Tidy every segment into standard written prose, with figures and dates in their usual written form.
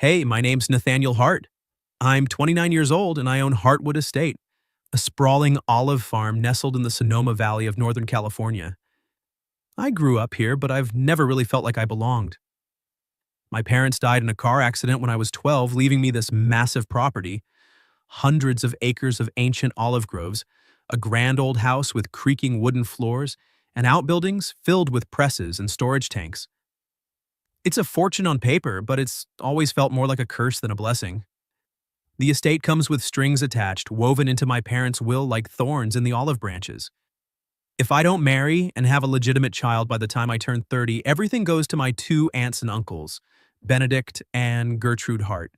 Hey, my name's Nathaniel Hart. I'm 29 years old and I own Hartwood Estate, a sprawling olive farm nestled in the Sonoma Valley of Northern California. I grew up here, but I've never really felt like I belonged. My parents died in a car accident when I was 12, leaving me this massive property, hundreds of acres of ancient olive groves, a grand old house with creaking wooden floors, and outbuildings filled with presses and storage tanks. It's a fortune on paper, but it's always felt more like a curse than a blessing. The estate comes with strings attached, woven into my parents' will like thorns in the olive branches. If I don't marry and have a legitimate child by the time I turn 30, everything goes to my two aunts and uncles, Benedict and Gertrude Hart.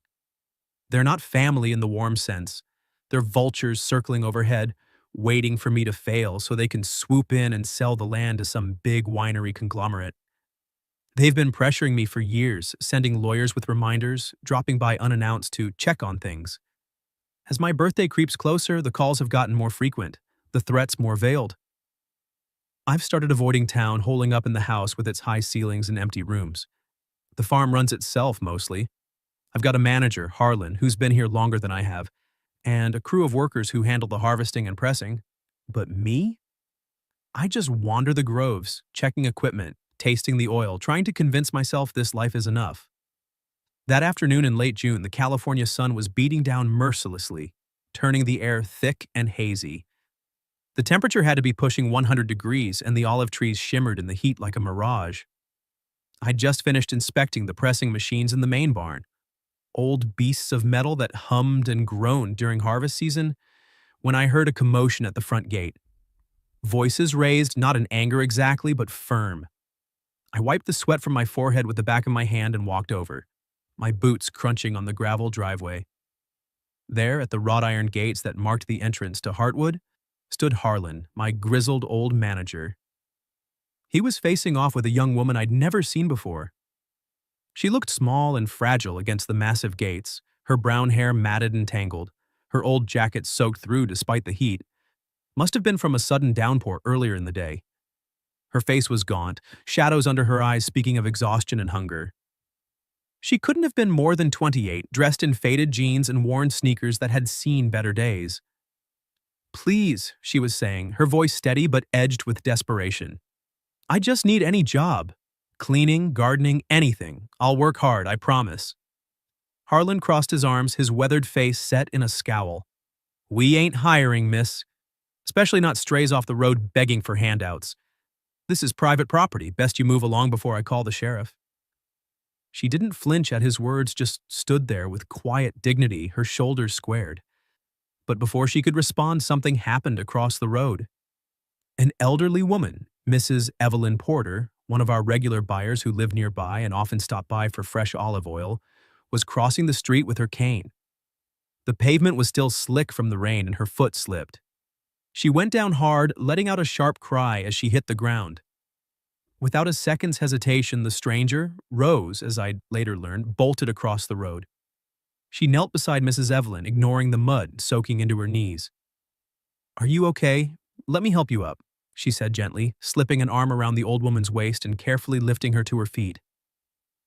They're not family in the warm sense. They're vultures circling overhead, waiting for me to fail so they can swoop in and sell the land to some big winery conglomerate. They've been pressuring me for years, sending lawyers with reminders, dropping by unannounced to check on things. As my birthday creeps closer, the calls have gotten more frequent, the threats more veiled. I've started avoiding town, holing up in the house with its high ceilings and empty rooms. The farm runs itself mostly. I've got a manager, Harlan, who's been here longer than I have, and a crew of workers who handle the harvesting and pressing. But me? I just wander the groves, checking equipment, tasting the oil, trying to convince myself this life is enough. That afternoon in late June, the California sun was beating down mercilessly, turning the air thick and hazy. The temperature had to be pushing 100 degrees, and the olive trees shimmered in the heat like a mirage. I'd just finished inspecting the pressing machines in the main barn, old beasts of metal that hummed and groaned during harvest season, when I heard a commotion at the front gate. Voices raised, not in anger exactly, but firm. I wiped the sweat from my forehead with the back of my hand and walked over, my boots crunching on the gravel driveway. There, at the wrought iron gates that marked the entrance to Hartwood, stood Harlan, my grizzled old manager. He was facing off with a young woman I'd never seen before. She looked small and fragile against the massive gates, her brown hair matted and tangled, her old jacket soaked through despite the heat. Must have been from a sudden downpour earlier in the day. Her face was gaunt, shadows under her eyes speaking of exhaustion and hunger. She couldn't have been more than 28, dressed in faded jeans and worn sneakers that had seen better days. "Please," she was saying, her voice steady but edged with desperation. "I just need any job. Cleaning, gardening, anything. I'll work hard, I promise." Harlan crossed his arms, his weathered face set in a scowl. "We ain't hiring, miss. Especially not strays off the road begging for handouts. This is private property. Best you move along before I call the sheriff." She didn't flinch at his words, just stood there with quiet dignity, her shoulders squared. But before she could respond, something happened across the road. An elderly woman, Mrs. Evelyn Porter, one of our regular buyers who lived nearby and often stopped by for fresh olive oil, was crossing the street with her cane. The pavement was still slick from the rain and her foot slipped. She went down hard, letting out a sharp cry as she hit the ground. Without a second's hesitation, the stranger, Rose, as I'd later learned, bolted across the road. She knelt beside Mrs. Evelyn, ignoring the mud soaking into her knees. "Are you okay? Let me help you up," she said gently, slipping an arm around the old woman's waist and carefully lifting her to her feet.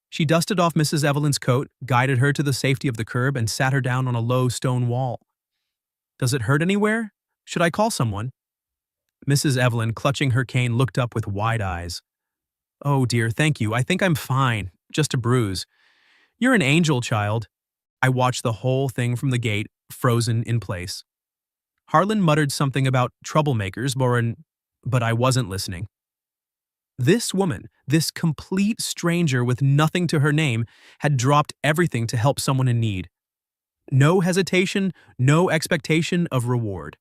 She dusted off Mrs. Evelyn's coat, guided her to the safety of the curb, and sat her down on a low stone wall. "Does it hurt anywhere? Should I call someone?" Mrs. Evelyn, clutching her cane, looked up with wide eyes. "Oh dear, thank you. I think I'm fine. Just a bruise." "You're an angel, child." I watched the whole thing from the gate, frozen in place. Harlan muttered something about troublemakers, but I wasn't listening. This woman, this complete stranger with nothing to her name, had dropped everything to help someone in need. No hesitation, no expectation of reward.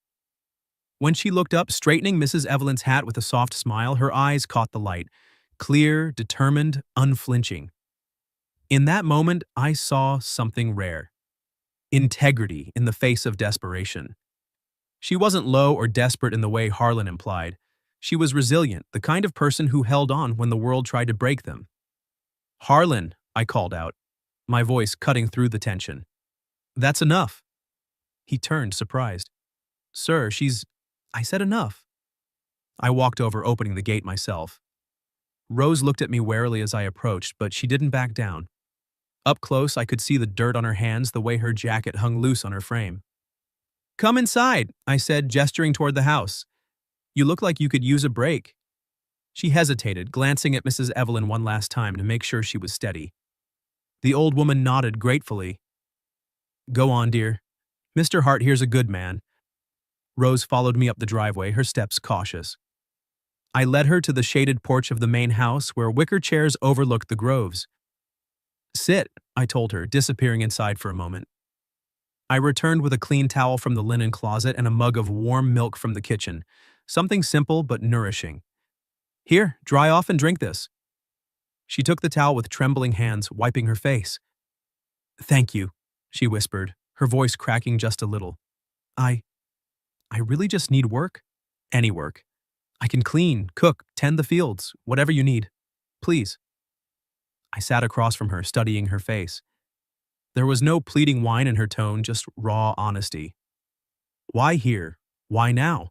When she looked up, straightening Mrs. Evelyn's hat with a soft smile, her eyes caught the light, clear, determined, unflinching. In that moment, I saw something rare. Integrity in the face of desperation. She wasn't low or desperate in the way Harlan implied. She was resilient, the kind of person who held on when the world tried to break them. "Harlan," I called out, my voice cutting through the tension. "That's enough." He turned, surprised. "Sir, I said enough." I walked over, opening the gate myself. Rose looked at me warily as I approached, but she didn't back down. Up close, I could see the dirt on her hands the way her jacket hung loose on her frame. "Come inside," I said, gesturing toward the house. "You look like you could use a break." She hesitated, glancing at Mrs. Evelyn one last time to make sure she was steady. The old woman nodded gratefully. "Go on, dear. Mr. Hart here's a good man." Rose followed me up the driveway, her steps cautious. I led her to the shaded porch of the main house where wicker chairs overlooked the groves. "Sit," I told her, disappearing inside for a moment. I returned with a clean towel from the linen closet and a mug of warm milk from the kitchen, something simple but nourishing. "Here, dry off and drink this." She took the towel with trembling hands, wiping her face. "Thank you," she whispered, her voice cracking just a little. I really just need work. Any work. I can clean, cook, tend the fields, whatever you need. Please." I sat across from her, studying her face. There was no pleading whine in her tone, just raw honesty. "Why here? Why now?"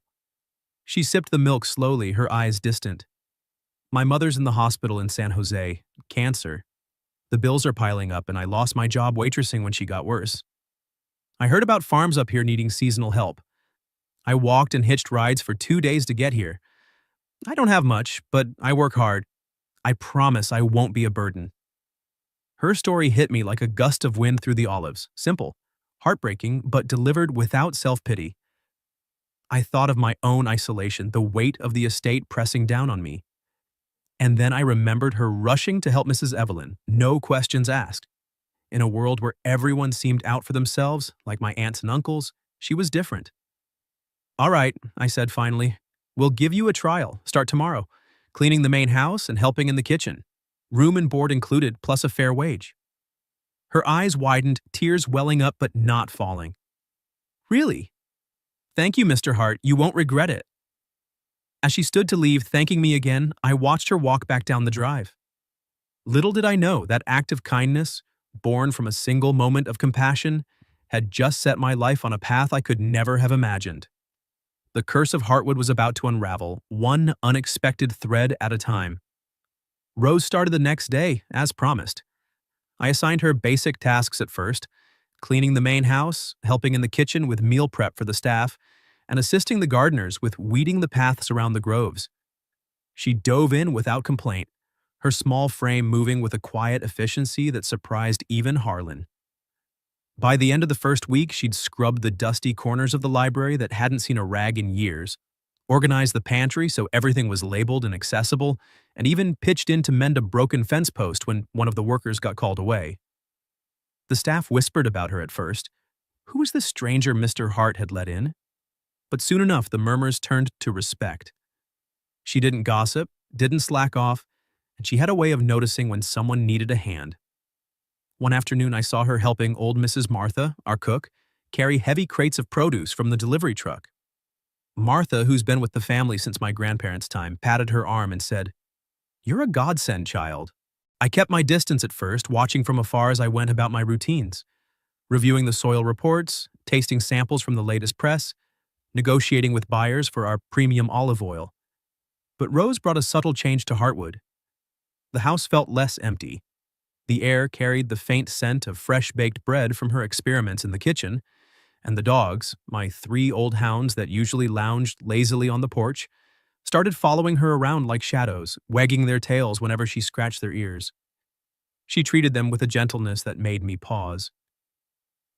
She sipped the milk slowly, her eyes distant. "My mother's in the hospital in San Jose. Cancer. The bills are piling up, and I lost my job waitressing when she got worse. I heard about farms up here needing seasonal help. I walked and hitched rides for 2 days to get here. I don't have much, but I work hard. I promise I won't be a burden." Her story hit me like a gust of wind through the olives. Simple, heartbreaking, but delivered without self-pity. I thought of my own isolation, the weight of the estate pressing down on me. And then I remembered her rushing to help Mrs. Evelyn, no questions asked. In a world where everyone seemed out for themselves, like my aunts and uncles, she was different. "All right," I said finally. "We'll give you a trial. Start tomorrow. Cleaning the main house and helping in the kitchen. Room and board included, plus a fair wage." Her eyes widened, tears welling up but not falling. "Really? Thank you, Mr. Hart. You won't regret it." As she stood to leave, thanking me again, I watched her walk back down the drive. Little did I know that act of kindness, born from a single moment of compassion, had just set my life on a path I could never have imagined. The curse of Heartwood was about to unravel, one unexpected thread at a time. Rose started the next day, as promised. I assigned her basic tasks at first, cleaning the main house, helping in the kitchen with meal prep for the staff, and assisting the gardeners with weeding the paths around the groves. She dove in without complaint, her small frame moving with a quiet efficiency that surprised even Harlan. By the end of the first week, she'd scrubbed the dusty corners of the library that hadn't seen a rag in years, organized the pantry so everything was labeled and accessible, and even pitched in to mend a broken fence post when one of the workers got called away. The staff whispered about her at first. Who was this stranger Mr. Hart had let in? But soon enough, the murmurs turned to respect. She didn't gossip, didn't slack off, and she had a way of noticing when someone needed a hand. One afternoon, I saw her helping old Mrs. Martha, our cook, carry heavy crates of produce from the delivery truck. Martha, who's been with the family since my grandparents' time, patted her arm and said, "You're a godsend, child." I kept my distance at first, watching from afar as I went about my routines, reviewing the soil reports, tasting samples from the latest press, negotiating with buyers for our premium olive oil. But Rose brought a subtle change to Heartwood. The house felt less empty. The air carried the faint scent of fresh-baked bread from her experiments in the kitchen, and the dogs, my 3 old hounds that usually lounged lazily on the porch, started following her around like shadows, wagging their tails whenever she scratched their ears. She treated them with a gentleness that made me pause.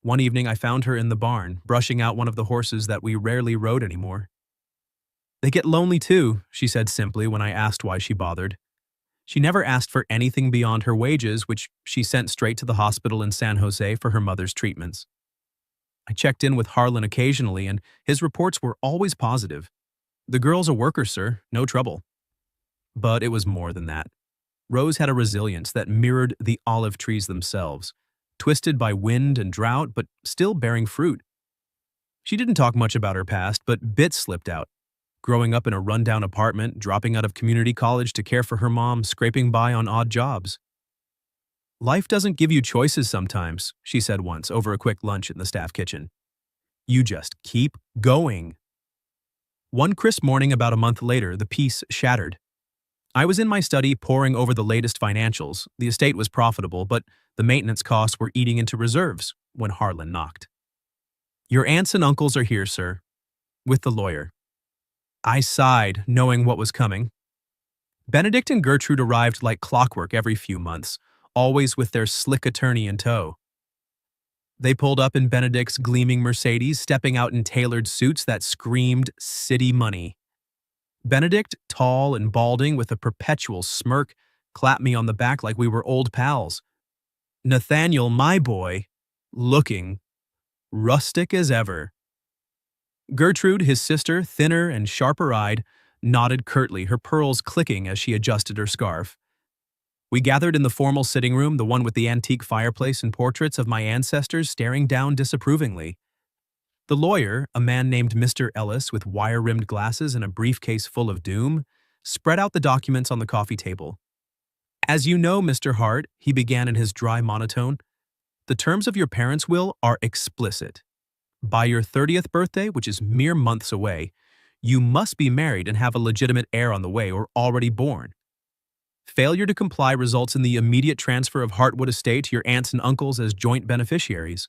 One evening I found her in the barn, brushing out one of the horses that we rarely rode anymore. "They get lonely too," she said simply when I asked why she bothered. She never asked for anything beyond her wages, which she sent straight to the hospital in San Jose for her mother's treatments. I checked in with Harlan occasionally, and his reports were always positive. "The girl's a worker, sir, no trouble." But it was more than that. Rose had a resilience that mirrored the olive trees themselves, twisted by wind and drought, but still bearing fruit. She didn't talk much about her past, but bits slipped out. Growing up in a rundown apartment, dropping out of community college to care for her mom, scraping by on odd jobs. "Life doesn't give you choices sometimes," she said once over a quick lunch in the staff kitchen. "You just keep going." One crisp morning about a month later, the peace shattered. I was in my study poring over the latest financials. The estate was profitable, but the maintenance costs were eating into reserves when Harlan knocked. Your aunts and uncles are here, sir, with the lawyer. I sighed, knowing what was coming. Benedict and Gertrude arrived like clockwork every few months, always with their slick attorney in tow. They pulled up in Benedict's gleaming Mercedes, stepping out in tailored suits that screamed city money. Benedict, tall and balding with a perpetual smirk, clapped me on the back like we were old pals. Nathaniel, my boy, looking rustic as ever. Gertrude, his sister, thinner and sharper-eyed, nodded curtly, her pearls clicking as she adjusted her scarf. We gathered in the formal sitting room, the one with the antique fireplace and portraits of my ancestors staring down disapprovingly. The lawyer, a man named Mr. Ellis with wire-rimmed glasses and a briefcase full of doom, spread out the documents on the coffee table. As you know, Mr. Hart, he began in his dry monotone, the terms of your parents' will are explicit. By your 30th birthday, which is mere months away, you must be married and have a legitimate heir on the way or already born. Failure to comply results in the immediate transfer of Hartwood estate to your aunts and uncles as joint beneficiaries.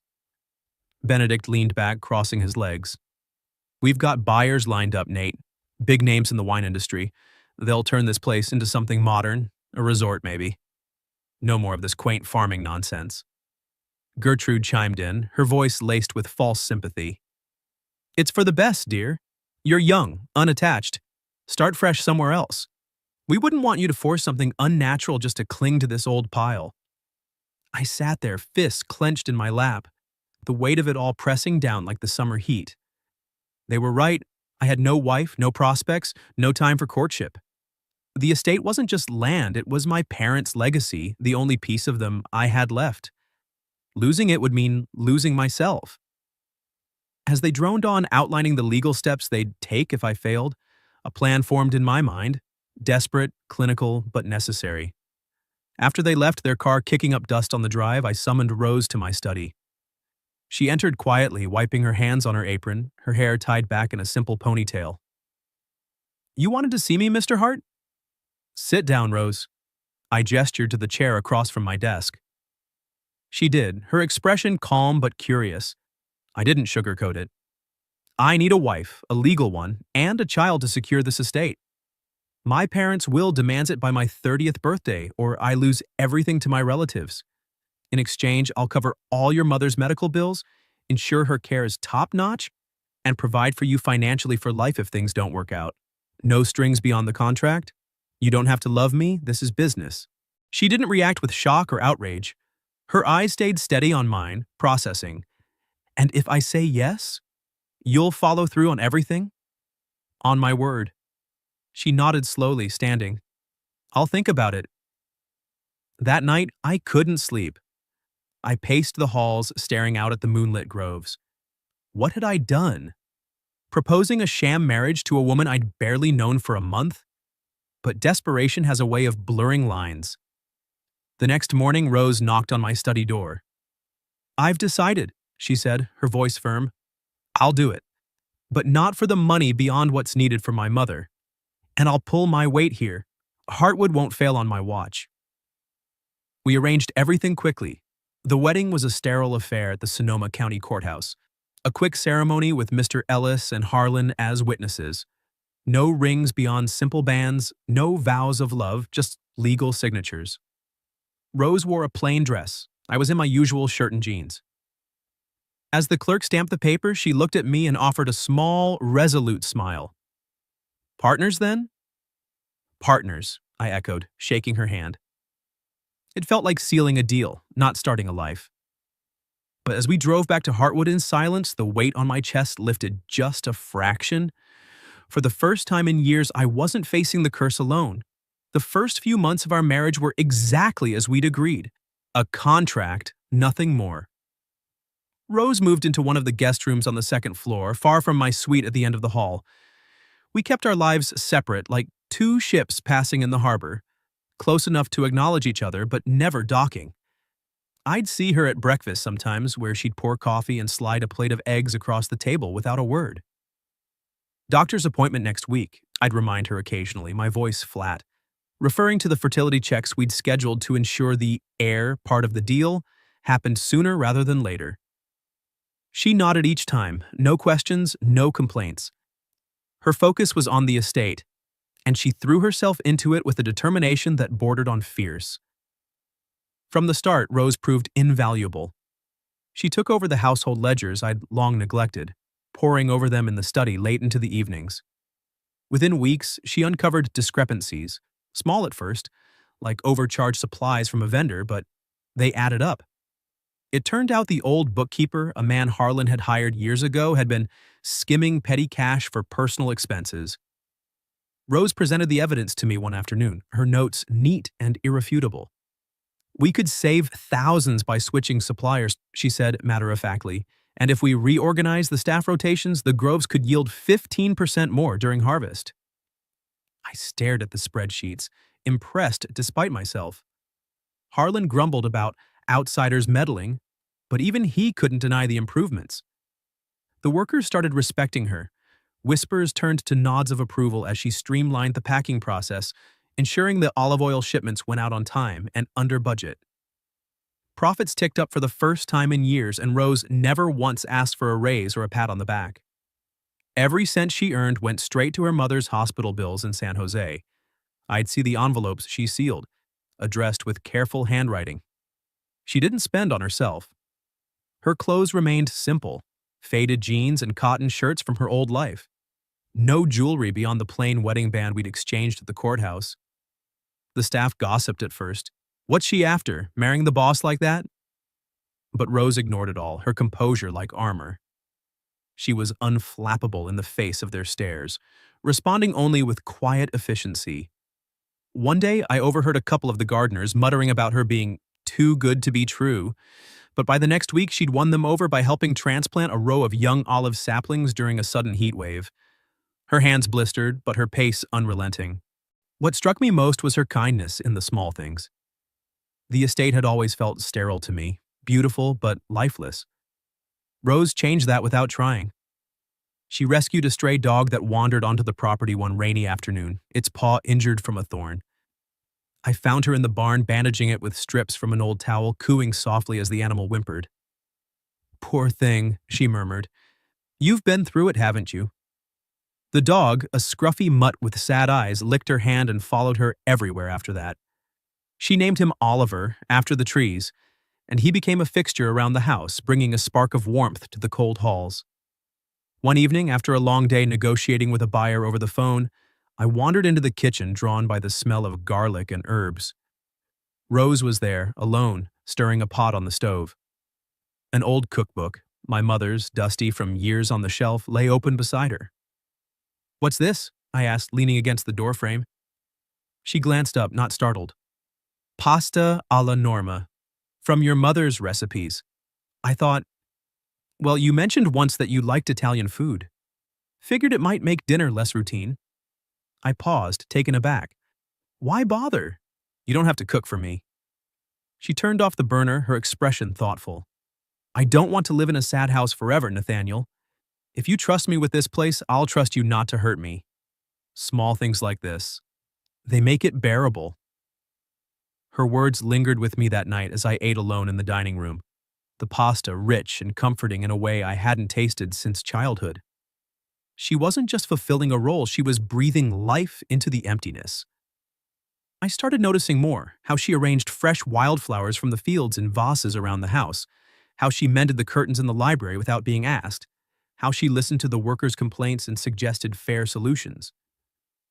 Benedict leaned back, crossing his legs. We've got buyers lined up, Nate. Big names in the wine industry. They'll turn this place into something modern, a resort maybe. No more of this quaint farming nonsense. Gertrude chimed in, her voice laced with false sympathy. It's for the best, dear. You're young, unattached. Start fresh somewhere else. We wouldn't want you to force something unnatural just to cling to this old pile. I sat there, fists clenched in my lap, the weight of it all pressing down like the summer heat. They were right. I had no wife, no prospects, no time for courtship. The estate wasn't just land, it was my parents' legacy, the only piece of them I had left. Losing it would mean losing myself. As they droned on outlining the legal steps they'd take if I failed, a plan formed in my mind, desperate, clinical, but necessary. After they left, their car kicking up dust on the drive, I summoned Rose to my study. She entered quietly, wiping her hands on her apron, her hair tied back in a simple ponytail. You wanted to see me, Mr. Hart? Sit down, Rose. I gestured to the chair across from my desk. She did, her expression calm but curious. I didn't sugarcoat it. I need a wife, a legal one, and a child to secure this estate. My parents' will demands it by my 30th birthday, or I lose everything to my relatives. In exchange, I'll cover all your mother's medical bills, ensure her care is top-notch, and provide for you financially for life if things don't work out. No strings beyond the contract. You don't have to love me, this is business. She didn't react with shock or outrage. Her eyes stayed steady on mine, processing. And if I say yes, you'll follow through on everything? On my word. She nodded slowly, standing. I'll think about it. That night, I couldn't sleep. I paced the halls, staring out at the moonlit groves. What had I done? Proposing a sham marriage to a woman I'd barely known for a month? But desperation has a way of blurring lines. The next morning, Rose knocked on my study door. I've decided, she said, her voice firm. I'll do it. But not for the money beyond what's needed for my mother. And I'll pull my weight here. Hartwood won't fail on my watch. We arranged everything quickly. The wedding was a sterile affair at the Sonoma County Courthouse. A quick ceremony with Mr. Ellis and Harlan as witnesses. No rings beyond simple bands, no vows of love, just legal signatures. Rose wore a plain dress. I was in my usual shirt and jeans. As the clerk stamped the paper, she looked at me and offered a small, resolute smile. Partners, then? Partners, I echoed, shaking her hand. It felt like sealing a deal, not starting a life. But as we drove back to Hartwood in silence, the weight on my chest lifted just a fraction. For the first time in years, I wasn't facing the curse alone. The first few months of our marriage were exactly as we'd agreed. A contract, nothing more. Rose moved into one of the guest rooms on the second floor, far from my suite at the end of the hall. We kept our lives separate, like two ships passing in the harbor, close enough to acknowledge each other, but never docking. I'd see her at breakfast sometimes, where she'd pour coffee and slide a plate of eggs across the table without a word. Doctor's appointment next week, I'd remind her occasionally, my voice flat. referring to the fertility checks we'd scheduled to ensure the heir part of the deal happened sooner rather than later. She nodded each time, no questions, no complaints. Her focus was on the estate, and she threw herself into it with a determination that bordered on fierce. From the start, Rose proved invaluable. She took over the household ledgers I'd long neglected, poring over them in the study late into the evenings. Within weeks, she uncovered discrepancies, small at first, like overcharged supplies from a vendor, but they added up. It turned out the old bookkeeper, a man Harlan had hired years ago, had been skimming petty cash for personal expenses. Rose presented the evidence to me one afternoon, her notes neat and irrefutable. "We could save thousands by switching suppliers," she said matter-of-factly, "and if we reorganize the staff rotations, the groves could yield 15% more during harvest." I stared at the spreadsheets, impressed despite myself. Harlan grumbled about outsiders meddling, but even he couldn't deny the improvements. The workers started respecting her. Whispers turned to nods of approval as she streamlined the packing process, ensuring the olive oil shipments went out on time and under budget. Profits ticked up for the first time in years, and Rose never once asked for a raise or a pat on the back. Every cent she earned went straight to her mother's hospital bills in San Jose. I'd see the envelopes she sealed, addressed with careful handwriting. She didn't spend on herself. Her clothes remained simple, faded jeans and cotton shirts from her old life. No jewelry beyond the plain wedding band we'd exchanged at the courthouse. The staff gossiped at first. "What's she after, marrying the boss like that?" But Rose ignored it all, her composure like armor. She was unflappable in the face of their stares, responding only with quiet efficiency. One day, I overheard a couple of the gardeners muttering about her being too good to be true, but by the next week she'd won them over by helping transplant a row of young olive saplings during a sudden heat wave. Her hands blistered, but her pace unrelenting. What struck me most was her kindness in the small things. The estate had always felt sterile to me, beautiful but lifeless. Rose changed that without trying. She rescued a stray dog that wandered onto the property one rainy afternoon, its paw injured from a thorn. I found her in the barn bandaging it with strips from an old towel, cooing softly as the animal whimpered. "Poor thing," she murmured. "You've been through it, haven't you?" The dog, a scruffy mutt with sad eyes, licked her hand and followed her everywhere after that. She named him Oliver, after the trees, and he became a fixture around the house, bringing a spark of warmth to the cold halls. One evening, after a long day negotiating with a buyer over the phone, I wandered into the kitchen, drawn by the smell of garlic and herbs. Rose was there, alone, stirring a pot on the stove. An old cookbook, my mother's, dusty from years on the shelf, lay open beside her. "What's this?" I asked, leaning against the doorframe. She glanced up, not startled. "Pasta alla norma. From your mother's recipes." I thought, well, you mentioned once that you liked Italian food. Figured it might make dinner less routine. I paused, taken aback. "Why bother? You don't have to cook for me." She turned off the burner, her expression thoughtful. "I don't want to live in a sad house forever, Nathaniel. If you trust me with this place, I'll trust you not to hurt me. Small things like this. They make it bearable." Her words lingered with me that night as I ate alone in the dining room. The pasta rich and comforting in a way I hadn't tasted since childhood. She wasn't just fulfilling a role, she was breathing life into the emptiness. I started noticing more, how she arranged fresh wildflowers from the fields in vases around the house, how she mended the curtains in the library without being asked, how she listened to the workers' complaints and suggested fair solutions.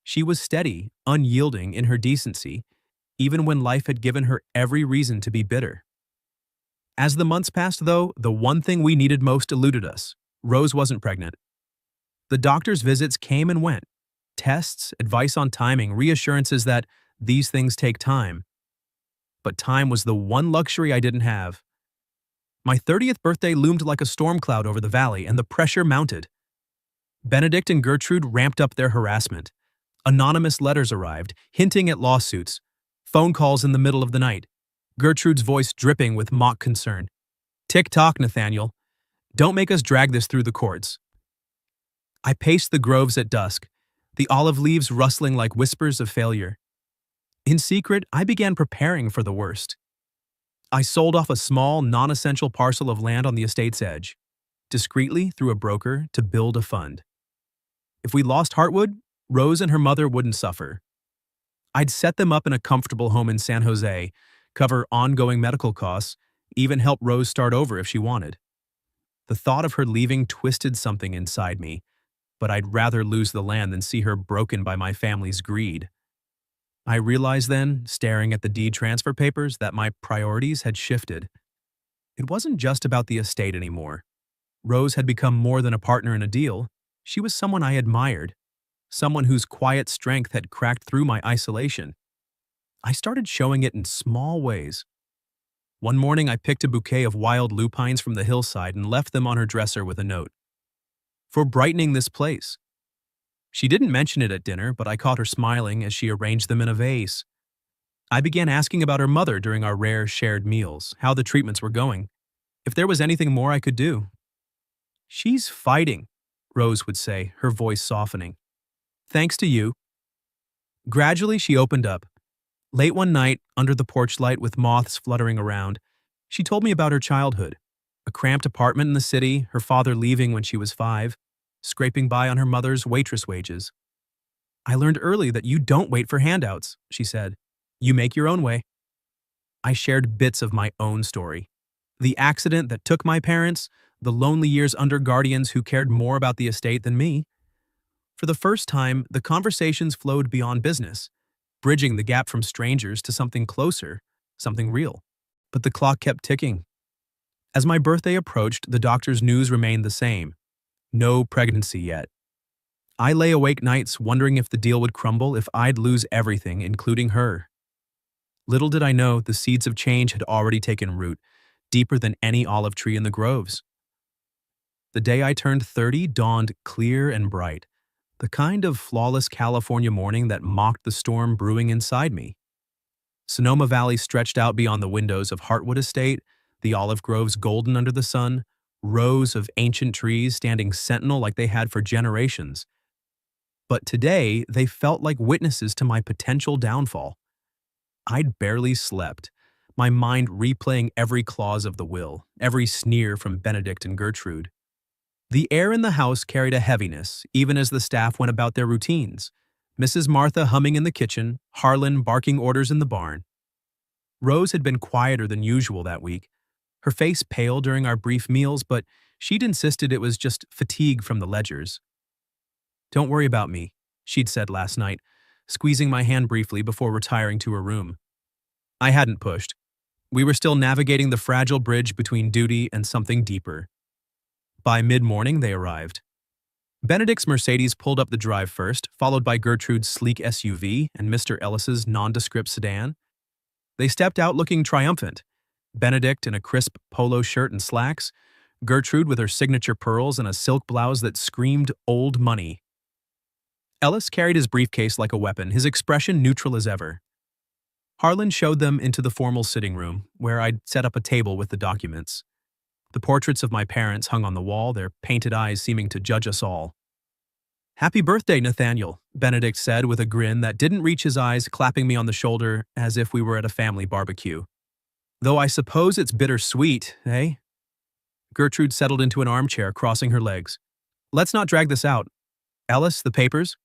She was steady, unyielding in her decency, even when life had given her every reason to be bitter. As the months passed, though, the one thing we needed most eluded us. Rose wasn't pregnant. The doctor's visits came and went. Tests, advice on timing, reassurances that these things take time. But time was the one luxury I didn't have. My 30th birthday loomed like a storm cloud over the valley, and the pressure mounted. Benedict and Gertrude ramped up their harassment. Anonymous letters arrived, hinting at lawsuits. Phone calls in the middle of the night. Gertrude's voice dripping with mock concern. "Tick-tock, Nathaniel. Don't make us drag this through the courts." I paced the groves at dusk, the olive leaves rustling like whispers of failure. In secret, I began preparing for the worst. I sold off a small, non-essential parcel of land on the estate's edge, discreetly through a broker to build a fund. If we lost Heartwood, Rose and her mother wouldn't suffer. I'd set them up in a comfortable home in San Jose, cover ongoing medical costs, even help Rose start over if she wanted. The thought of her leaving twisted something inside me, but I'd rather lose the land than see her broken by my family's greed. I realized then, staring at the deed transfer papers, that my priorities had shifted. It wasn't just about the estate anymore. Rose had become more than a partner in a deal. She was someone I admired, someone whose quiet strength had cracked through my isolation. I started showing it in small ways. One morning I picked a bouquet of wild lupines from the hillside and left them on her dresser with a note. "For brightening this place." She didn't mention it at dinner, but I caught her smiling as she arranged them in a vase. I began asking about her mother during our rare shared meals, how the treatments were going, if there was anything more I could do. "She's fighting," Rose would say, her voice softening. "Thanks to you." Gradually, she opened up. Late one night, under the porch light with moths fluttering around, she told me about her childhood. A cramped apartment in the city, her father leaving when she was 5, scraping by on her mother's waitress wages. "I learned early that you don't wait for handouts," she said. "You make your own way." I shared bits of my own story. The accident that took my parents, the lonely years under guardians who cared more about the estate than me. For the first time, the conversations flowed beyond business, bridging the gap from strangers to something closer, something real. But the clock kept ticking. As my birthday approached, the doctor's news remained the same. No pregnancy yet. I lay awake nights wondering if the deal would crumble, if I'd lose everything, including her. Little did I know the seeds of change had already taken root, deeper than any olive tree in the groves. The day I turned 30 dawned clear and bright, the kind of flawless California morning that mocked the storm brewing inside me. Sonoma Valley stretched out beyond the windows of Heartwood Estate, the olive groves golden under the sun, rows of ancient trees standing sentinel like they had for generations. But today, they felt like witnesses to my potential downfall. I'd barely slept, my mind replaying every clause of the will, every sneer from Benedict and Gertrude. The air in the house carried a heaviness, even as the staff went about their routines. Mrs. Martha humming in the kitchen, Harlan barking orders in the barn. Rose had been quieter than usual that week, her face pale during our brief meals, but she'd insisted it was just fatigue from the ledgers. "Don't worry about me," she'd said last night, squeezing my hand briefly before retiring to her room. I hadn't pushed. We were still navigating the fragile bridge between duty and something deeper. By mid-morning, they arrived. Benedict's Mercedes pulled up the drive first, followed by Gertrude's sleek SUV and Mr. Ellis's nondescript sedan. They stepped out looking triumphant, Benedict in a crisp polo shirt and slacks, Gertrude with her signature pearls and a silk blouse that screamed old money. Ellis carried his briefcase like a weapon, his expression neutral as ever. Harlan showed them into the formal sitting room, where I'd set up a table with the documents. The portraits of my parents hung on the wall, their painted eyes seeming to judge us all. "Happy birthday, Nathaniel," Benedict said with a grin that didn't reach his eyes, clapping me on the shoulder as if we were at a family barbecue. "Though I suppose it's bittersweet, eh?" Gertrude settled into an armchair, crossing her legs. "Let's not drag this out. Ellis, the papers?"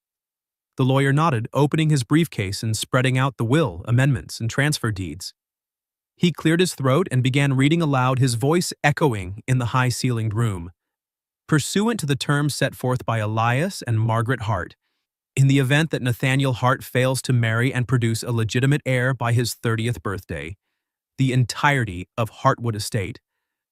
The lawyer nodded, opening his briefcase and spreading out the will, amendments, and transfer deeds. He cleared his throat and began reading aloud, his voice echoing in the high-ceilinged room. "Pursuant to the terms set forth by Elias and Margaret Hart, in the event that Nathaniel Hart fails to marry and produce a legitimate heir by his 30th birthday, the entirety of Heartwood Estate,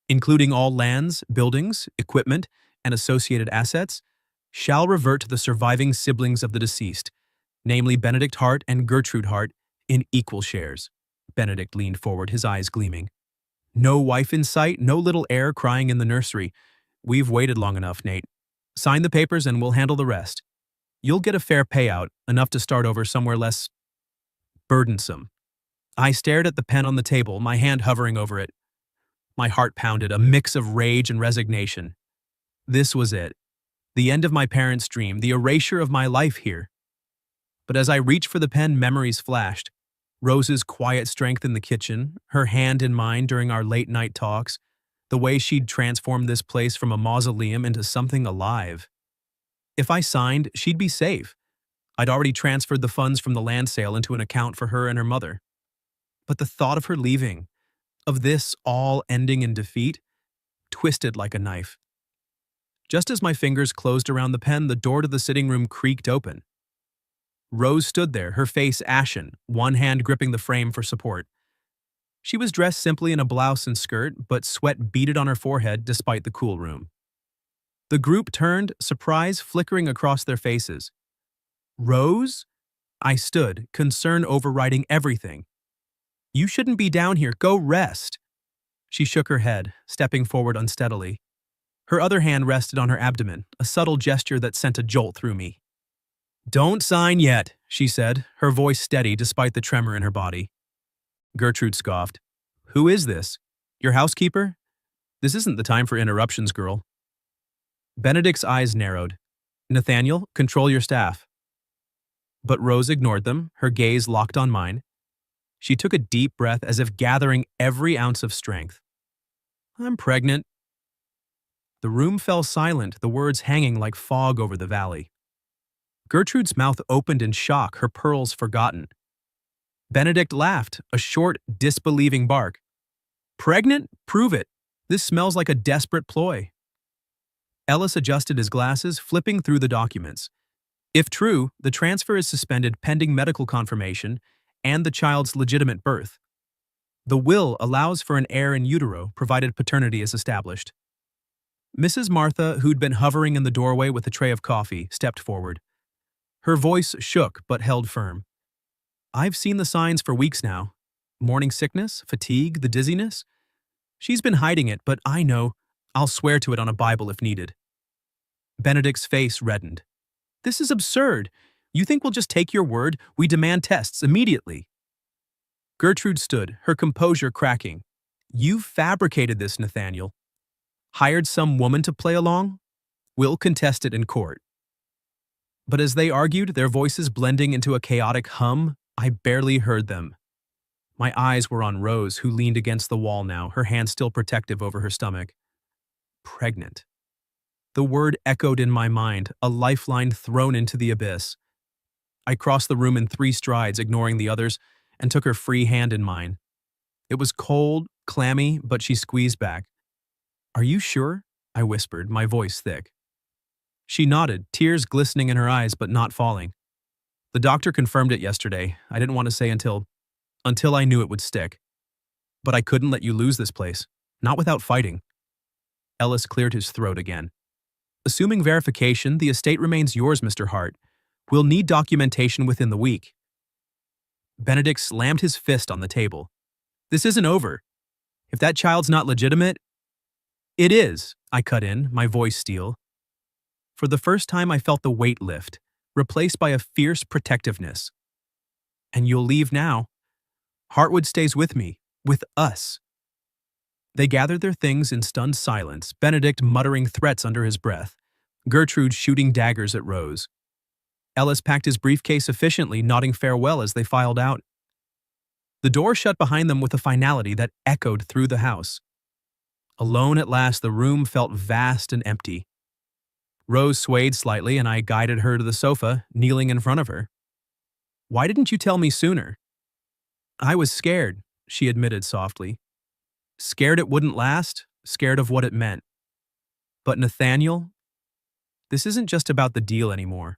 including all lands, buildings, equipment, and associated assets, shall revert to the surviving siblings of the deceased, namely Benedict Hart and Gertrude Hart, in equal shares." Benedict leaned forward, his eyes gleaming. "No wife in sight, no little heir crying in the nursery. We've waited long enough, Nate. Sign the papers and we'll handle the rest. You'll get a fair payout, enough to start over somewhere less burdensome." I stared at the pen on the table, my hand hovering over it. My heart pounded, a mix of rage and resignation. This was it. The end of my parents' dream, the erasure of my life here. But as I reached for the pen, memories flashed. Rose's quiet strength in the kitchen, her hand in mine during our late-night talks, the way she'd transformed this place from a mausoleum into something alive. If I signed, she'd be safe. I'd already transferred the funds from the land sale into an account for her and her mother. But the thought of her leaving, of this all ending in defeat, twisted like a knife. Just as my fingers closed around the pen, the door to the sitting room creaked open. Rose stood there, her face ashen, one hand gripping the frame for support. She was dressed simply in a blouse and skirt, but sweat beaded on her forehead despite the cool room. The group turned, surprise flickering across their faces. Rose? I stood, concern overriding everything. You shouldn't be down here, go rest. She shook her head, stepping forward unsteadily. Her other hand rested on her abdomen, a subtle gesture that sent a jolt through me. Don't sign yet, she said, her voice steady despite the tremor in her body. Gertrude scoffed. Who is this? Your housekeeper? This isn't the time for interruptions, girl. Benedict's eyes narrowed. Nathaniel, control your staff. But Rose ignored them, her gaze locked on mine. She took a deep breath as if gathering every ounce of strength. I'm pregnant. The room fell silent, the words hanging like fog over the valley. Gertrude's mouth opened in shock, her pearls forgotten. Benedict laughed, a short, disbelieving bark. Pregnant? Prove it. This smells like a desperate ploy. Ellis adjusted his glasses, flipping through the documents. If true, the transfer is suspended pending medical confirmation and the child's legitimate birth. The will allows for an heir in utero, provided paternity is established. Mrs. Martha, who'd been hovering in the doorway with a tray of coffee, stepped forward. Her voice shook but held firm. I've seen the signs for weeks now. Morning sickness, fatigue, the dizziness. She's been hiding it, but I know. I'll swear to it on a Bible if needed. Benedict's face reddened. This is absurd. You think we'll just take your word? We demand tests immediately. Gertrude stood, her composure cracking. You've fabricated this, Nathaniel. Hired some woman to play along? We'll contest it in court. But as they argued, their voices blending into a chaotic hum, I barely heard them. My eyes were on Rose, who leaned against the wall now, her hand still protective over her stomach. Pregnant. The word echoed in my mind, a lifeline thrown into the abyss. I crossed the room in 3 strides, ignoring the others, and took her free hand in mine. It was cold, clammy, but she squeezed back. Are you sure? I whispered, my voice thick. She nodded, tears glistening in her eyes but not falling. The doctor confirmed it yesterday. I didn't want to say until I knew it would stick. But I couldn't let you lose this place, not without fighting. Ellis cleared his throat again. Assuming verification, the estate remains yours, Mr. Hart. We'll need documentation within the week. Benedict slammed his fist on the table. This isn't over. If that child's not legitimate, it is, I cut in, my voice steel. For the first time I felt the weight lift, replaced by a fierce protectiveness. And you'll leave now. Hartwood stays with me, with us. They gathered their things in stunned silence, Benedict muttering threats under his breath, Gertrude shooting daggers at Rose. Ellis packed his briefcase efficiently, nodding farewell as they filed out. The door shut behind them with a finality that echoed through the house. Alone at last, the room felt vast and empty. Rose swayed slightly and I guided her to the sofa, kneeling in front of her. Why didn't you tell me sooner? I was scared, she admitted softly. Scared it wouldn't last, scared of what it meant. But Nathaniel, this isn't just about the deal anymore.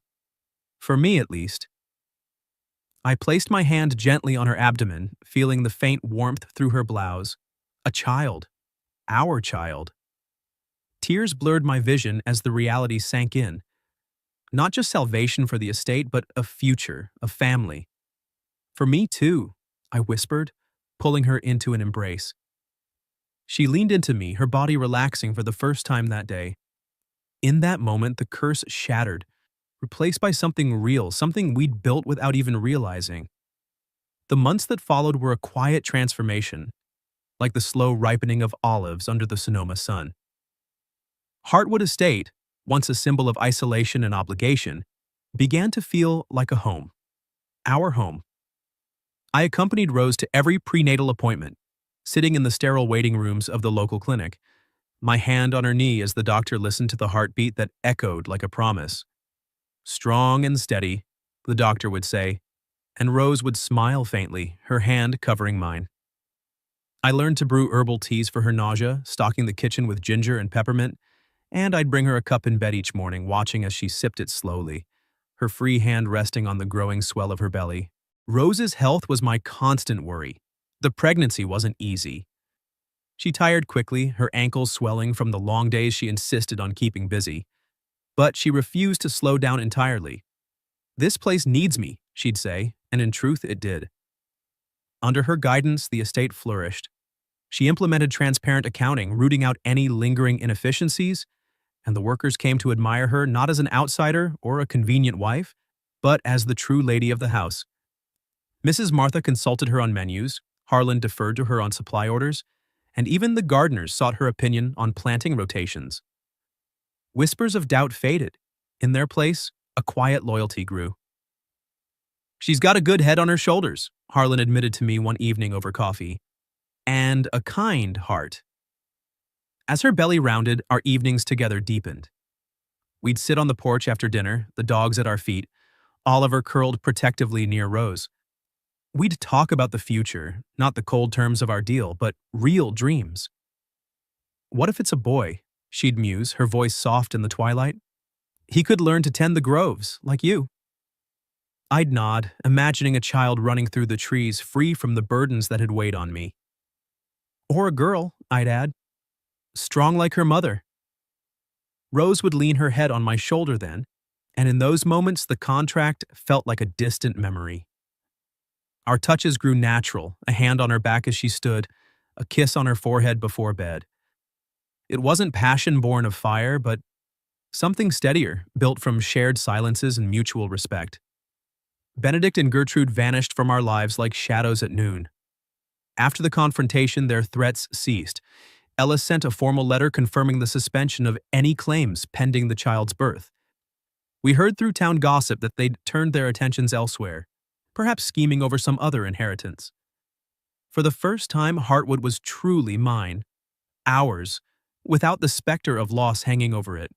For me, at least. I placed my hand gently on her abdomen, feeling the faint warmth through her blouse. A child. Our child. Tears blurred my vision as the reality sank in. Not just salvation for the estate, but a future, a family. For me, too, I whispered, pulling her into an embrace. She leaned into me, her body relaxing for the first time that day. In that moment, the curse shattered, replaced by something real, something we'd built without even realizing. The months that followed were a quiet transformation, like the slow ripening of olives under the Sonoma sun. Hartwood Estate, once a symbol of isolation and obligation, began to feel like a home. Our home. I accompanied Rose to every prenatal appointment, sitting in the sterile waiting rooms of the local clinic, my hand on her knee as the doctor listened to the heartbeat that echoed like a promise. Strong and steady, the doctor would say, and Rose would smile faintly, her hand covering mine. I learned to brew herbal teas for her nausea, stocking the kitchen with ginger and peppermint, and I'd bring her a cup in bed each morning, watching as she sipped it slowly, her free hand resting on the growing swell of her belly. Rose's health was my constant worry. The pregnancy wasn't easy. She tired quickly, her ankles swelling from the long days she insisted on keeping busy. But she refused to slow down entirely. "This place needs me," she'd say, and in truth it did. Under her guidance, the estate flourished. She implemented transparent accounting, rooting out any lingering inefficiencies, and the workers came to admire her not as an outsider or a convenient wife, but as the true lady of the house. Mrs. Martha consulted her on menus, Harlan deferred to her on supply orders, and even the gardeners sought her opinion on planting rotations. Whispers of doubt faded. In their place, a quiet loyalty grew. "She's got a good head on her shoulders," Harlan admitted to me one evening over coffee. "And a kind heart." As her belly rounded, our evenings together deepened. We'd sit on the porch after dinner, the dogs at our feet, Oliver curled protectively near Rose. We'd talk about the future, not the cold terms of our deal, but real dreams. "What if it's a boy?" she'd muse, her voice soft in the twilight. "He could learn to tend the groves, like you." I'd nod, imagining a child running through the trees free from the burdens that had weighed on me. "Or a girl," I'd add, "strong like her mother." Rose would lean her head on my shoulder then, and in those moments the contract felt like a distant memory. Our touches grew natural, a hand on her back as she stood, a kiss on her forehead before bed. It wasn't passion born of fire, but something steadier, built from shared silences and mutual respect. Benedict and Gertrude vanished from our lives like shadows at noon. After the confrontation, their threats ceased. Ellis sent a formal letter confirming the suspension of any claims pending the child's birth. We heard through town gossip that they'd turned their attentions elsewhere, perhaps scheming over some other inheritance. For the first time, Heartwood was truly mine, ours, without the specter of loss hanging over it.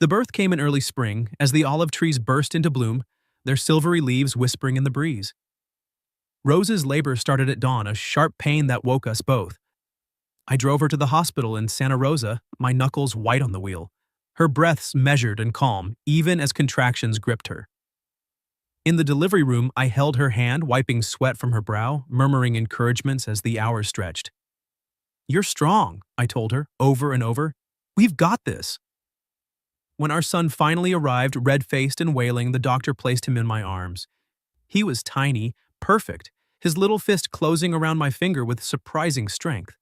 The birth came in early spring, as the olive trees burst into bloom, their silvery leaves whispering in the breeze. Rose's labor started at dawn, a sharp pain that woke us both. I drove her to the hospital in Santa Rosa, my knuckles white on the wheel, her breaths measured and calm, even as contractions gripped her. In the delivery room, I held her hand, wiping sweat from her brow, murmuring encouragements as the hours stretched. "You're strong," I told her, over and over. "We've got this." When our son finally arrived, red-faced and wailing, the doctor placed him in my arms. He was tiny, perfect, his little fist closing around my finger with surprising strength.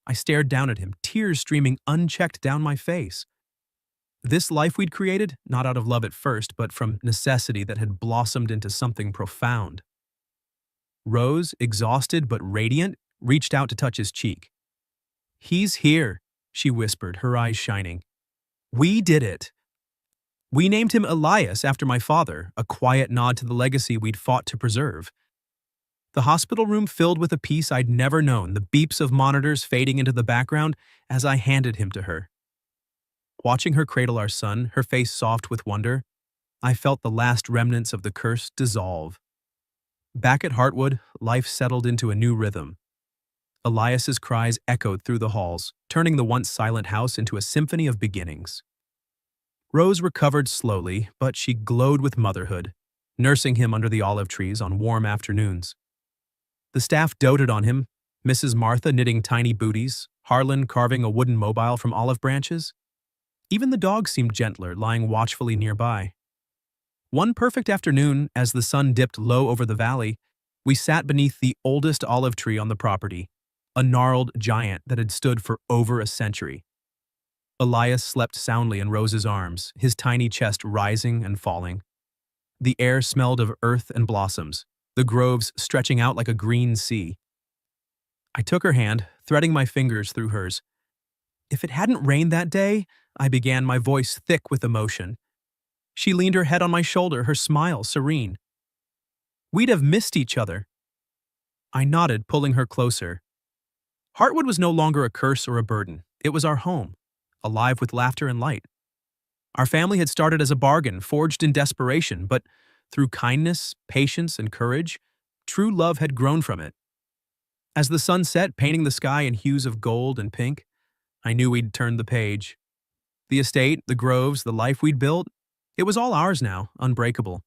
I stared down at him, tears streaming unchecked down my face. This life we'd created, not out of love at first, but from necessity that had blossomed into something profound. Rose, exhausted but radiant, reached out to touch his cheek. "He's here," she whispered, her eyes shining. "We did it." We named him Elias after my father, a quiet nod to the legacy we'd fought to preserve. The hospital room filled with a peace I'd never known, the beeps of monitors fading into the background as I handed him to her. Watching her cradle our son, her face soft with wonder, I felt the last remnants of the curse dissolve. Back at Heartwood, life settled into a new rhythm. Elias's cries echoed through the halls, turning the once silent house into a symphony of beginnings. Rose recovered slowly, but she glowed with motherhood, nursing him under the olive trees on warm afternoons. The staff doted on him, Mrs. Martha knitting tiny booties, Harlan carving a wooden mobile from olive branches. Even the dogs seemed gentler, lying watchfully nearby. One perfect afternoon, as the sun dipped low over the valley, we sat beneath the oldest olive tree on the property, a gnarled giant that had stood for over a century. Elias slept soundly in Rose's arms, his tiny chest rising and falling. The air smelled of earth and blossoms, the groves stretching out like a green sea. I took her hand, threading my fingers through hers. "If it hadn't rained that day," I began, my voice thick with emotion. She leaned her head on my shoulder, her smile serene. We'd have missed each other. I nodded, pulling her closer. Heartwood was no longer a curse or a burden. It was our home, alive with laughter and light. Our family had started as a bargain, forged in desperation, but through kindness, patience, and courage, true love had grown from it. As the sun set, painting the sky in hues of gold and pink, I knew we'd turned the page. The estate, the groves, the life we'd built, it was all ours now, unbreakable.